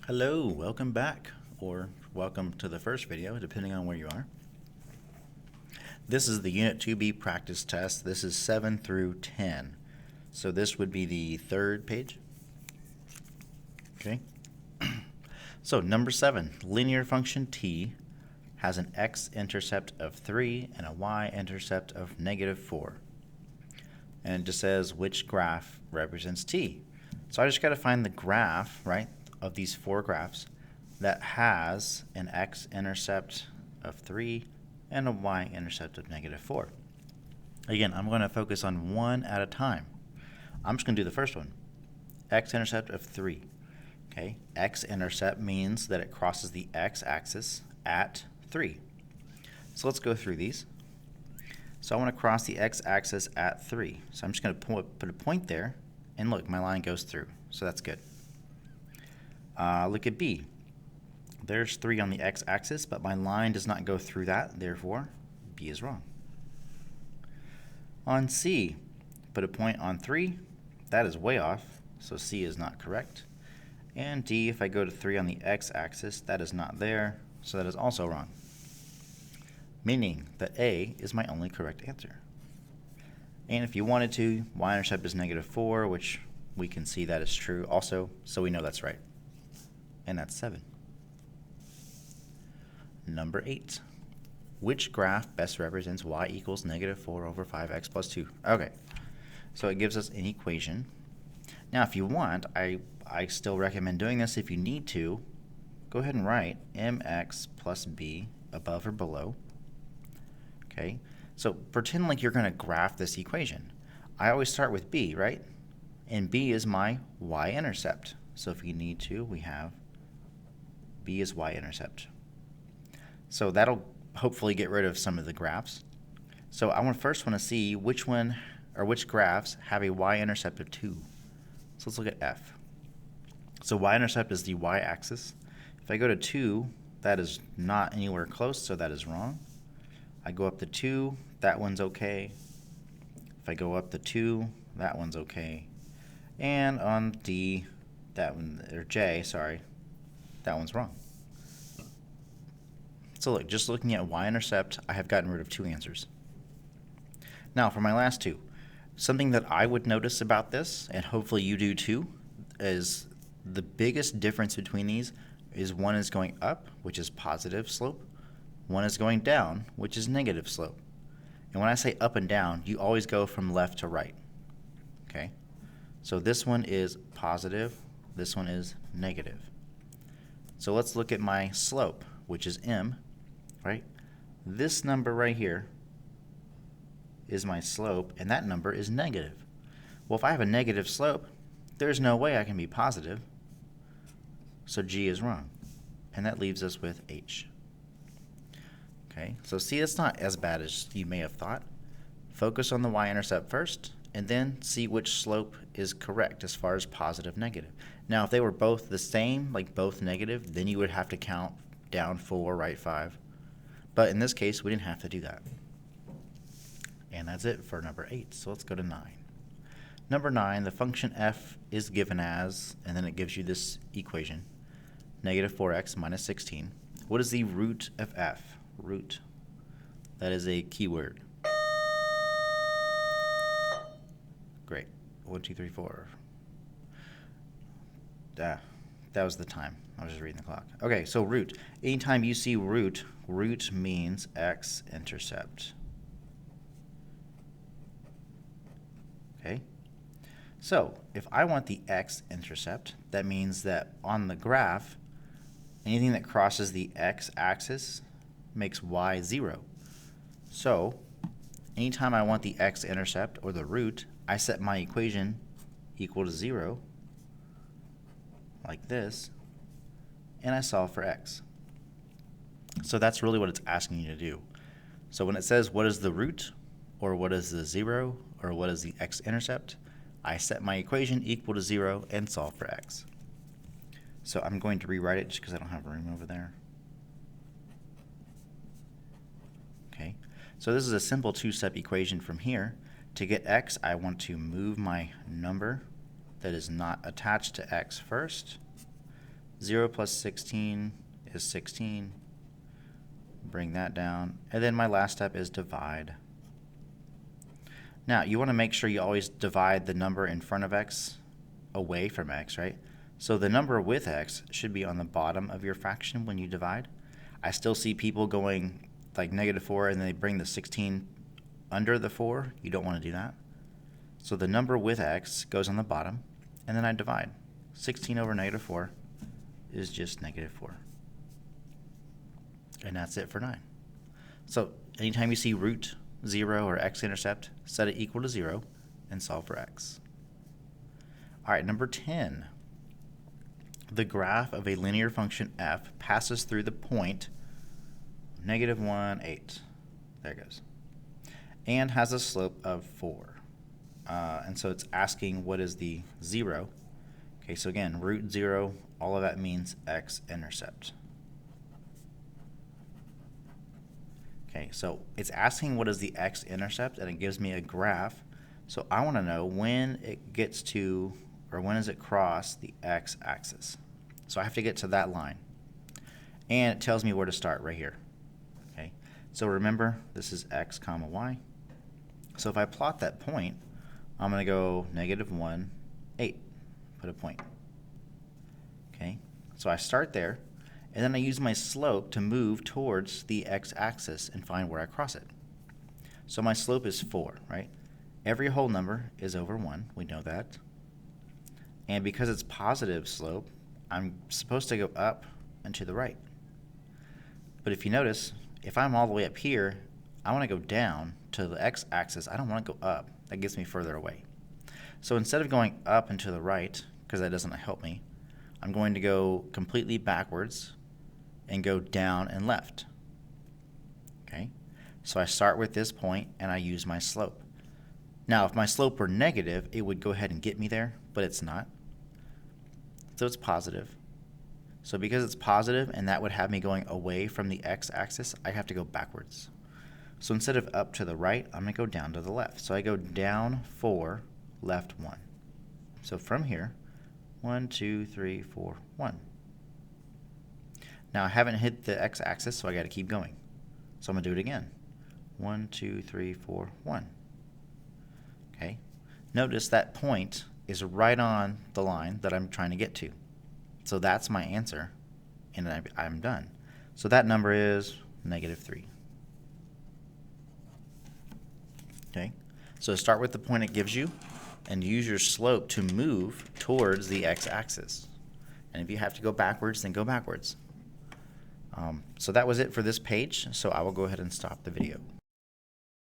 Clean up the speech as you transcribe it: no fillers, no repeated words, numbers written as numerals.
Hello, welcome back, or welcome to the first video, depending on where you are. This is the Unit 2B practice test. This is 7 through 10. So this would be the third page. Okay. So number 7, linear function t has an x-intercept of 3 and a y-intercept of -4. And it just says which graph represents t. So I just got to find the graph, right, of these four graphs that has an x-intercept of 3 and a y-intercept of -4. Again, I'm going to focus on one at a time. I'm just going to do the first one. X-intercept of 3. Okay, x-intercept means that it crosses the x-axis at 3. So let's go through these. So I want to cross the x-axis at 3. So I'm just going to put a point there, and look, my line goes through. So that's good. Look at B. There's 3 on the x-axis, but my line does not go through that, therefore B is wrong. On C, put a point on 3. That is way off, so C is not correct. And D, if I go to 3 on the x-axis, that is not there, so that is also wrong. Meaning that A is my only correct answer. And if you wanted to, y-intercept is -4, which we can see that is true also, so we know that's right. And that's 7. Number 8. Which graph best represents y equals -4 over 5x plus 2? Okay, so it gives us an equation. Now if you want, I still recommend doing this. If you need to, go ahead and write mx plus b above or below. Okay, so pretend like you're going to graph this equation. I always start with b, right? And b is my y-intercept. So if you need to, we have b is y-intercept. So that'll hopefully get rid of some of the graphs. So I first want to see which one or which graphs have a y-intercept of 2. So let's look at F. So y-intercept is the y-axis. If I go to 2, that is not anywhere close, so that is wrong. I go up to 2, that one's okay. If I go up to 2, that one's okay. And on D, that one, or J, sorry, that one's wrong. So look, just looking at y-intercept, I have gotten rid of 2 answers. Now for my last 2, something that I would notice about this, and hopefully you do too, is the biggest difference between these is one is going up, which is positive slope, one is going down, which is negative slope. And when I say up and down, you always go from left to right. Okay? So this one is positive, this one is negative. So let's look at my slope, which is m, right? This number right here is my slope, and that number is negative. Well, if I have a negative slope, there's no way I can be positive. So G is wrong. And that leaves us with H. Okay, so see, it's not as bad as you may have thought. Focus on the y-intercept first, and then see which slope is correct as far as positive, negative. Now, if they were both the same, like both negative, then you would have to count down 4, right 5. But in this case, we didn't have to do that. And that's it for number 8. So let's go to 9. Number 9, the function f is given as, and then it gives you this equation, -4x minus 16. What is the root of f? Root. That is a keyword. Great. 1, 2, 3, 4. That was the time. I was just reading the clock. Okay, so root. Anytime you see root, root means x-intercept. Okay? So, if I want the x-intercept, that means that on the graph, anything that crosses the x-axis makes y 0. So, anytime I want the x-intercept or the root, I set my equation equal to 0, like this, and I solve for x. So that's really what it's asking you to do. So when it says what is the root, or what is the 0, or what is the x-intercept, I set my equation equal to 0 and solve for x. So I'm going to rewrite it just because I don't have room over there. Okay, so this is a simple 2-step equation from here. To get x, I want to move my number that is not attached to x first. 0 plus 16 is 16. Bring that down. And then my last step is divide. Now, you want to make sure you always divide the number in front of x away from x, right? So the number with x should be on the bottom of your fraction when you divide. I still see people going like -4 and they bring the 16 under the 4. You don't want to do that. So the number with x goes on the bottom, and then I divide. 16 over -4 is just -4. And that's it for 9. So anytime you see root 0 or x-intercept, set it equal to 0 and solve for x. All right, number 10. The graph of a linear function f passes through the point -1, 8. There it goes. And has a slope of 4. And so it's asking what is the 0. Okay, so again, root 0, all of that means x-intercept. Okay, so it's asking what is the x-intercept, and it gives me a graph. So I want to know when it gets to, or when does it cross the x-axis. So I have to get to that line. And it tells me where to start right here. Okay, so remember, this is x comma y. So if I plot that point, I'm going to go -1, 8. Put a point. Okay, so I start there. And then I use my slope to move towards the x-axis and find where I cross it. So my slope is 4, right? Every whole number is over 1. We know that. And because it's positive slope, I'm supposed to go up and to the right. But if you notice, if I'm all the way up here, I want to go down to the x-axis. I don't want to go up. That gets me further away. So instead of going up and to the right, because that doesn't help me, I'm going to go completely backwards and go down and left. Okay, so I start with this point and I use my slope. Now, if my slope were negative, it would go ahead and get me there, but it's not. So it's positive. So because it's positive and that would have me going away from the x-axis, I have to go backwards. So instead of up to the right, I'm going to go down to the left. So I go down 4, left 1. So from here, 1, 2, 3, 4, 1. Now I haven't hit the x-axis, so I got to keep going. So I'm going to do it again. 1, 2, 3, 4, 1. Okay. Notice that point is right on the line that I'm trying to get to. So that's my answer, and I'm done. So that number is -3. Okay. So start with the point it gives you, and use your slope to move towards the x-axis. And if you have to go backwards, then go backwards. So that was it for this page, so I will go ahead and stop the video.